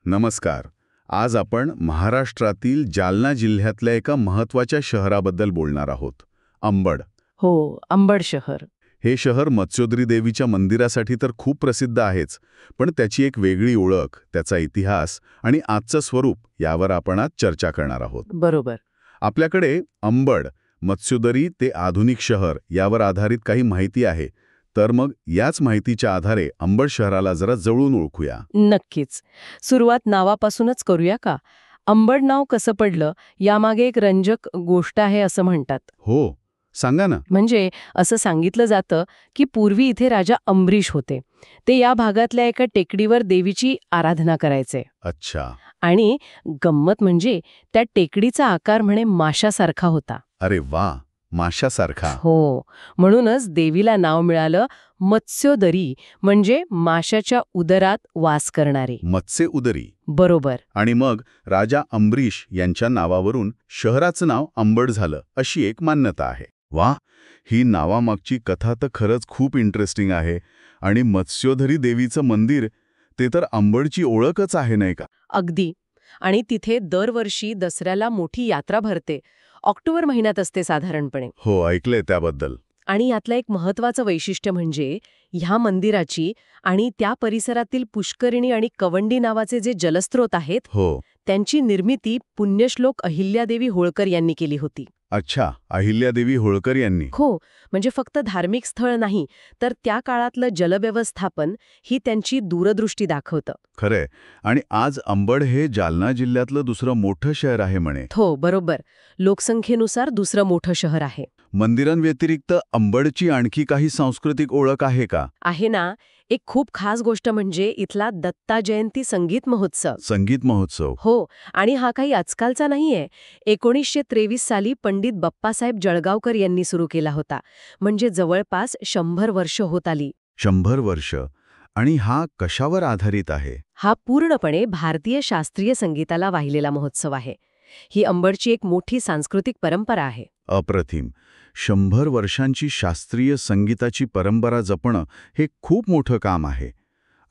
नमस्कार. आज आपण महाराष्ट्रातील जालना जिल्ह्यातल्या एका महत्त्वाच्या शहराबद्दल बोलणार आहोत. अंबड. हो, अंबड शहर. हे शहर मत्स्योदरी देवीच्या मंदिरासाठी तर खूप प्रसिद्ध आहेच, पण त्याची एक वेगळी ओळख, त्याचा इतिहास आणि आजचं स्वरूप यावर आपण आज चर्चा करणार आहोत. बरोबर. आपल्याकडे अंबड, मत्स्योदरी ते आधुनिक शहर यावर आधारित काही माहिती आहे. तर मग याच माहितीच्या आधारे अंबड शहराला जरा जवळून ओळखूया. नक्कीच. सुरुवात नावापासूनच करूया का? अंबड नाव कसं पडलं यामागे एक रंजक गोष्ट आहे असं म्हणतात. हो, सांगा ना. म्हणजे असं सांगितलं जातं की पूर्वी इथे राजा अंबरीश होते. ते या भागातल्या एका टेकडीवर देवीची आराधना करायचे. अच्छा. आणि गंमत म्हणजे त्या टेकडीचा आकार म्हणे माशासारखा होता. अरे वा, माशासारखा. हो, म्हणूनच देवीला नाव मिळालं मत्स्योदरी, म्हणजे माशाच्या उदरात वास करणारे. मत्स्य उदरी. बरोबर. आणि मग राजा अंबरीश यांच्या नावावरून शहराचं नाव अंबड झालं अशी एक मान्यता आहे. वा, ही नावामागची कथा तर खरंच खूप इंटरेस्टिंग आहे. आणि मत्स्योदरी देवीचं मंदिर, ते तर अंबडची ओळखच आहे नाही का? अगदी. आणि तिथे दरवर्षी दसऱ्याला मोठी यात्रा भरते. ऑक्टोबर महिन्यात असते साधारणपणे. हो, ऐकलंय त्याबद्दल. आणि यातलं एक महत्त्वाचं वैशिष्ट्य म्हणजे ह्या मंदिराची आणि त्या परिसरातील पुष्करिणी आणि कवंडी नावाचे जे जलस्रोत आहेत, हो. त्यांची निर्मिती पुण्यश्लोक अहिल्यादेवी होळकर यांनी केली होती. अच्छा, अहिल्यादेवी होळकर यांनी. हो, म्हणजे फक्त धार्मिक स्थळ नाही, तर त्या काळातलं जलव्यवस्थापन ही त्यांची दूरदृष्टी दाखवतं. खरंय. आणि आज अंबड हे जालना जिल्ह्यातलं दुसरं मोठं शहर आहे म्हणे. हो, बरोबर. लोकसंख्येनुसार दुसरं मोठं शहर आहे. मंदिरांव्यतिरिक्त अंबडची आणखी काही सांस्कृतिक ओळख आहे का? आहे ना. एक खूप खास गोष्ट म्हणजे इथला दत्ता जयंती संगीत महोत्सव. संगीत महोत्सव. हो, आणि हा काही आजकालचा नाहीये. 1923 साली पंडित बाप्पासाहेब जळगावकर यांनी सुरू केला होता. म्हणजे जवळपास 100 वर्ष होत आली. 100 वर्ष. आणि हा कशावर आधारित आहे? हा पूर्णपणे भारतीय शास्त्रीय संगीताला वाहिलेला महोत्सव आहे. ही अंबडची एक मोठी सांस्कृतिक परंपरा आहे. अप्रतिम. 100 वर्षांची शास्त्रीय संगीताची परंपरा जपणं हे खूप मोठं काम आहे.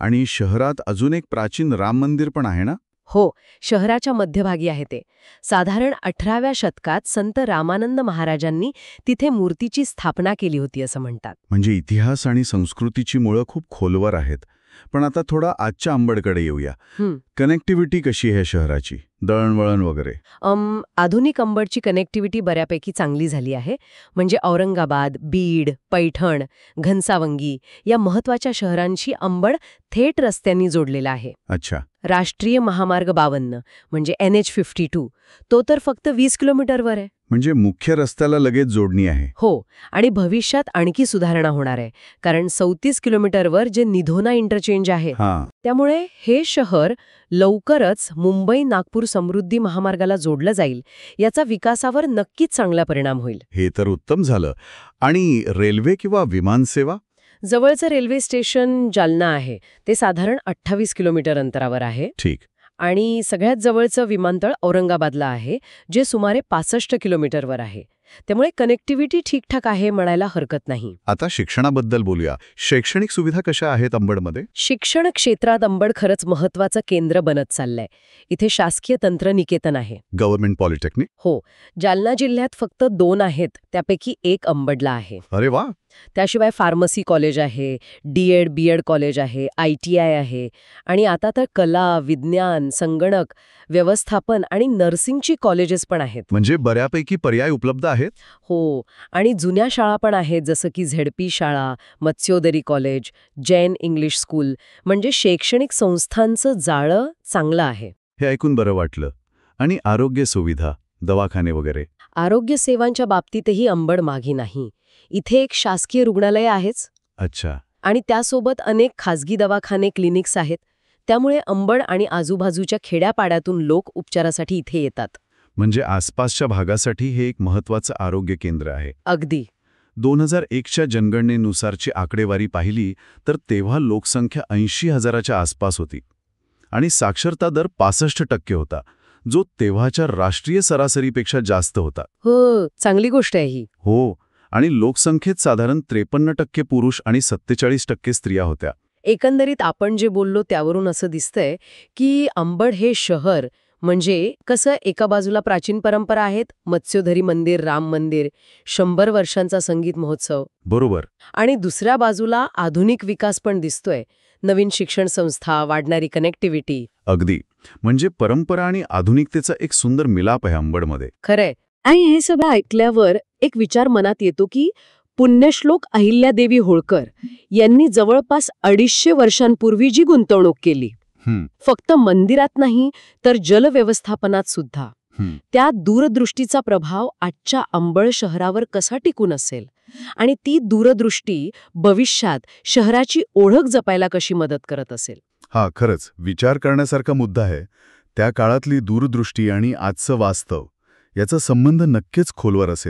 आणि शहरात अजून एक प्राचीन राम मंदिर पण आहे ना? हो, शहराच्या मध्यभागी आहे ते. साधारण 18व्या शतकात संत रामानंद महाराजांनी तिथे मूर्तीची स्थापना केली होती असं म्हणतात. म्हणजे इतिहास आणि संस्कृतीची मुळं खूप खोलवर आहेत. पण आता थोडा आजच्या अंबडकडे येऊया. कनेक्टिव्हिटी कशी आहे शहराची? दळणवळण वगैरे? आधुनिक अंबडची कनेक्टिव्हिटी बऱ्यापैकी चांगली झाली आहे. म्हणजे औरंगाबाद, बीड, पैठण, घनसावंगी या महत्वाच्या शहरांशी अंबड थेट रस्त्यांनी जोडलेला आहे. अच्छा. राष्ट्रीय महामार्ग 52 म्हणजे NH52 तो तर फक्त 20 किलोमीटरवर आहे. म्हणजे मुख्य रस्त्याला लगेच जोडणी आहे. हो, आणि भविष्यात आणखी सुधारणा होणार आहे. कारण 34 किलोमीटरवर जे निधोना इंटरचेंज आहे, त्यामुळे हे शहर लवकरच मुंबई-नागपूर समृद्धी महामार्गाला जोडलं जाईल. याचा विकासावर नक्कीच चांगला परिणाम होईल. हे तर उत्तम झालं. आणि रेल्वे किंवा विमानसेवा? जवळचं रेल्वे स्टेशन जालना आहे. ते साधारण 28 किलोमीटर अंतरावर आहे. ठीक. आणि सगळ्यात जवळचं विमानतळ औरंगाबादला आहे, जे सुमारे 65 किलोमीटरवर आहे. त्यामुळे कनेक्टिव्हिटी ठीकठाक आहे म्हणायला हरकत नाही. आता शिक्षणाबद्दल बोलूया. शैक्षणिक सुविधा कशा आहेत अंबडमध्ये? शिक्षण क्षेत्रात अंबड खरंच महत्वाचं केंद्र बनत चाललंय. इथे शासकीय तंत्रनिकेतन आहे. Government polytechnic? हो, जालना जिल्ह्यात फक्त 2 आहेत, त्यापैकी एक अंबडला आहे. अरे वा. त्याशिवाय फार्मसी कॉलेज आहे, D.Ed. B.Ed. कॉलेज आहे, ITI आहे, आणि आता तर कला, विज्ञान, संगणक, व्यवस्थापन आणि नर्सिंगची कॉलेजेस पण आहेत. म्हणजे बऱ्यापैकी पर्याय उपलब्ध आहेत. हो, आणि जुन्या शाळा पण आहेत, जसं की ZP शाळा, Matsyodari college, Jain English school. म्हणजे शैक्षणिक संस्थांचं जाळं चांगलं आहे. हे ऐकून बरं वाटलं. आणि आरोग्य सुविधा, दवाखाने वगैरे? आरोग्य सेवांच्या बाबतीतही अंबड मागे नाही. इथे एक शासकीय रुग्णालय आहेच. अच्छा. आणि त्यासोबत अनेक खासगी दवाखाने, क्लिनिक्स आहेत. त्यामुळे अंबड आणि आजूबाजूच्या खेड्यापाड्यातून लोक उपचारासाठी इथे येतात. म्हणजे आसपासच्या भागासाठी हे एक महत्त्वाचं आरोग्य केंद्र आहे. अगदी. 2001च्या जनगणनेनुसारची आकडेवारी पाहिली तर तेव्हा लोकसंख्या 80,000च्या आसपास होती. आणि साक्षरता दर 65% होता, जो तेव्हाच्या राष्ट्रीय सरासरीपेक्षा जास्त होता. हो, चांगली गोष्ट आहे ही. हो. आणि लोकसंख्येत साधारण 53% पुरुष आणि 47% स्त्रिया होत्या. एकंदरीत आपण जे बोललो त्यावरून असं दिसतंय की अंबड हे शहर म्हणजे कसं एका बाजूला प्राचीन परंपरा आहेत, मत्स्योधरी मंदिर, राम मंदिर, 100 वर्षांचा संगीत महोत्सव, बरोबर. आणि दुसऱ्या बाजूला आधुनिक विकास पण दिसतोय, नवीन शिक्षण संस्था, वाढणारी कनेक्टिव्हिटी. अगदी. म्हणजे परंपरा आणि आधुनिकतेचा एक सुंदर मिलाप आहे अंबडमध्ये. खरंय. आणि हे सगळं ऐकल्यावर एक विचार मनात येतो की पुण्यश्लोक अहिल्यादेवी होळकर यांनी जवळपास 250 वर्षांपूर्वी जी गुंतवणूक केली, फक्त मंदिरात नाही तर जलव्यवस्थापनात सुद्धा, त्या दूरदृष्टीचा प्रभाव आजच्या अंबड शहरावर कसा टिकून असेल आणि ती दूरदृष्टी भविष्यात शहराची ओळख जपायला कशी मदत करत असेल. हा, खरंच विचार करण्यासारखा मुद्दा आहे. त्या काळातली दूरदृष्टी आणि आजचं वास्तव याचा संबंध नक्कीच खोलवर असेल.